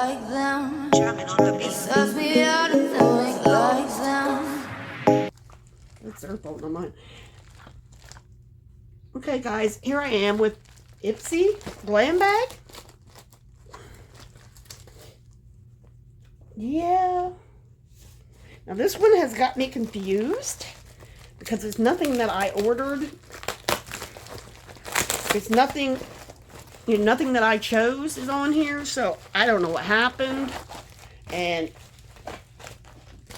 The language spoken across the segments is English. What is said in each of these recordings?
like them. Jamming on the beat. It serves me out and doing like them. That's their fault, not mine. Okay, guys, here I am with Ipsy Glam bag. Yeah. Now this one has got me confused because it's nothing that I ordered. It's nothing, you know, nothing that I chose is on here, so I don't know what happened. And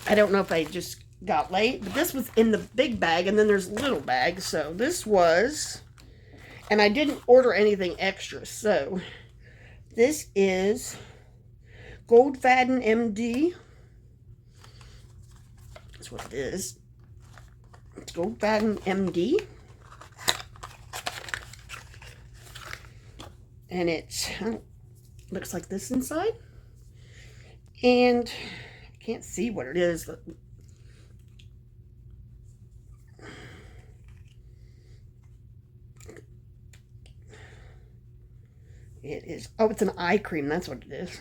I don't know if I just got late, but this was in the big bag, and then there's little bags. So this was, and I didn't order anything extra. So this is GoldfadenMd. That's what it is. It's GoldfadenMd. And it looks like this inside. And I can't see what it is. It is, oh, it's an eye cream. That's what it is.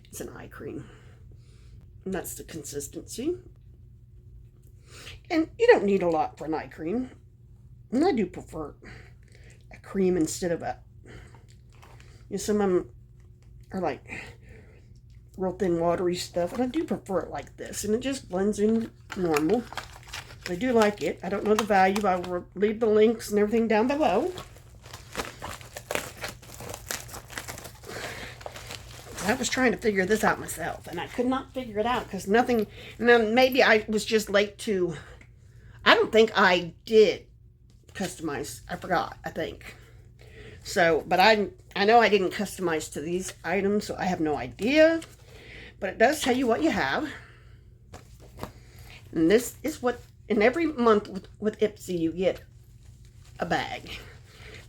It's an eye cream. And that's the consistency. And you don't need a lot for an eye cream. And I do prefer a cream instead of a, you know, some of them are like real thin watery stuff. And I do prefer it like this. And it just blends in normal. I do like it. I don't know the value. I will leave the links and everything down below. I was trying to figure this out myself, and I could not figure it out because nothing, and then maybe I was just late to, I don't think I did customize. I forgot, I think. So, but I know I didn't customize to these items, so I have no idea. But it does tell you what you have. And this is what, and every month with Ipsy, you get a bag.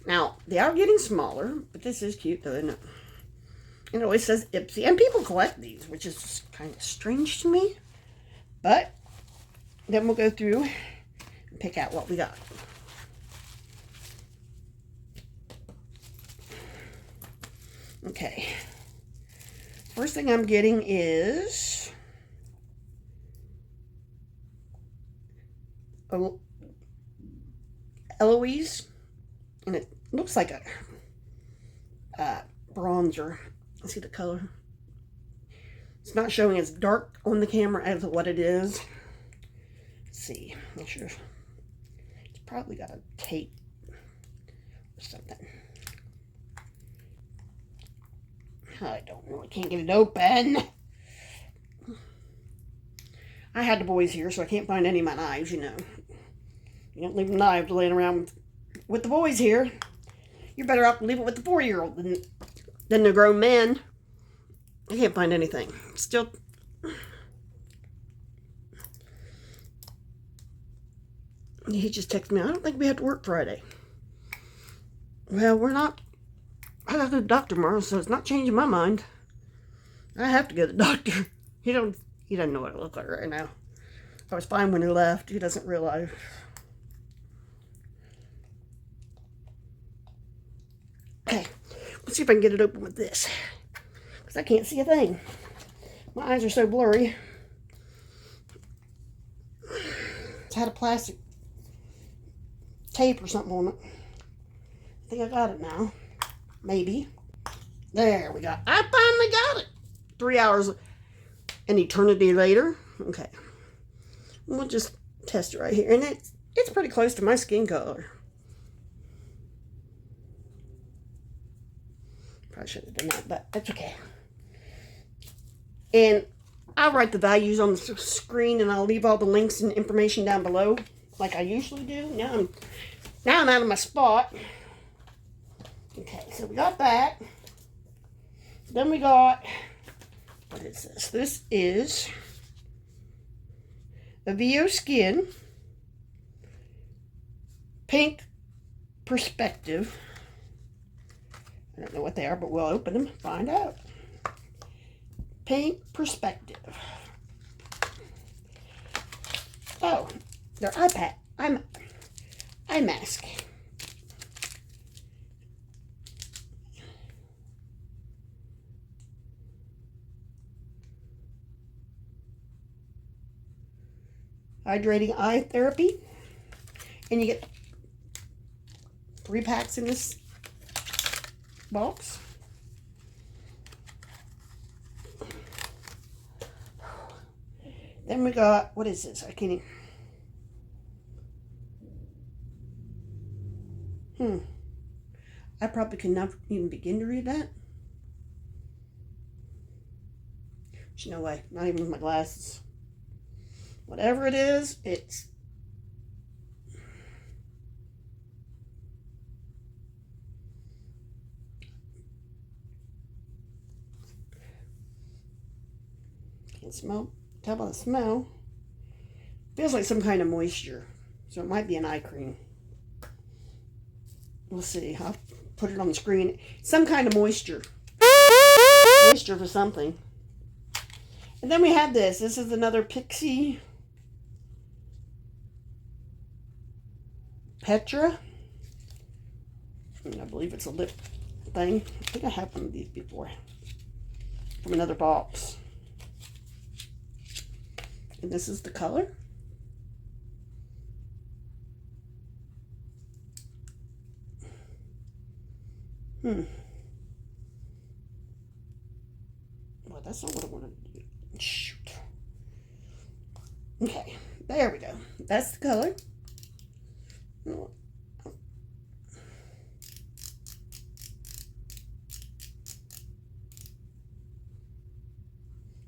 Now, they are getting smaller, but this is cute, though, isn't it? It always says Ipsy. And people collect these, which is kind of strange to me. But then we'll go through and pick out what we got. Okay. First thing I'm getting is Elouise. And it looks like a bronzer. See the color? It's not showing as dark on the camera as what it is. Let's see. Make sure. It's probably got a tape or something. I don't know. I can't get it open. I had the boys here, so I can't find any of my knives, you know. You don't leave knives laying around with the boys here. You're better off to leave it with the 4-year-old than the grown men. I can't find anything. Still. He just texted me, I don't think we have to work Friday. Well, we're not. I have to go to the doctor tomorrow, so it's not changing my mind. I have to go to the doctor. He doesn't know what I look like right now. I was fine when he left. He doesn't realize. Okay. Let's see if I can get it open with this. Because I can't see a thing. My eyes are so blurry. It's had a plastic tape or something on it. I think I got it now. Maybe. There we go. I finally got it. 3 hours, an eternity later. Okay. We'll just test it right here. And it's pretty close to my skin color. Probably should have done that, but that's okay. And I'll write the values on the screen, and I'll leave all the links and information down below, like I usually do. Now I'm out of my spot. Okay, so we got that. Then we got, what is this? This is EvioSkin Pink Perspective. I don't know what they are, but we'll open them and find out. Pink Perspective. Oh, they're eye mask. hydrating eye therapy. And you get 3 packs in this box. Then we got, what is this? I can't even... I probably could not even begin to read that. There's no way. Not even with my glasses. Whatever it is, it's... Can't smell. Tell by the smell. Feels like some kind of moisture. So it might be an eye cream. We'll see. I'll put it on the screen. Some kind of moisture. Moisture for something. And then we have this. This is another Pixi. Petra. And I believe it's a lip thing. I think I have one of these before. From another box. And this is the color. Well, that's not what I want to do. Shoot. Okay, there we go. That's the color.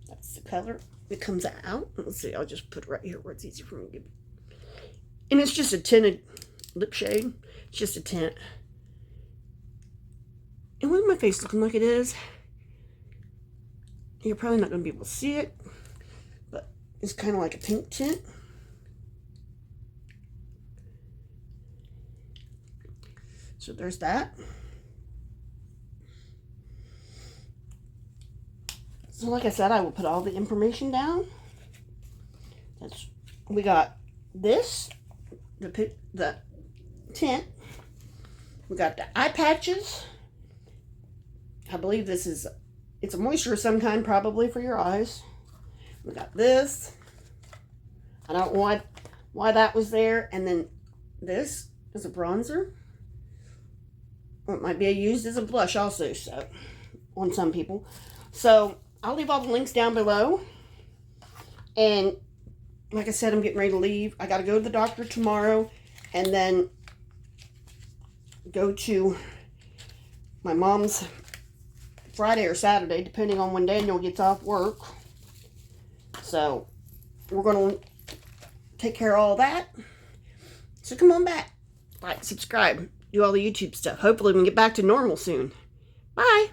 That's the color. It comes out. Let's see, I'll just put it right here where it's easier for me to give. And it's just a tinted lip shade. It's just a tint. And with my face looking like it is, you're probably not going to be able to see it, but it's kind of like a pink tint. So there's that. So like I said, I will put all the information down. We got this, the tint. We got the eye patches. I believe this is, it's a moisture of some kind, probably for your eyes. We got this. I don't know why that was there. And then this is a bronzer. It might be used as a blush also, so on some people. So I'll leave all the links down below. And like I said, I'm getting ready to leave. I got to go to the doctor tomorrow and then go to my mom's Friday or Saturday, depending on when Daniel gets off work. So we're going to take care of all that. So come on back. Like, subscribe, do all the YouTube stuff. Hopefully we can get back to normal soon. Bye.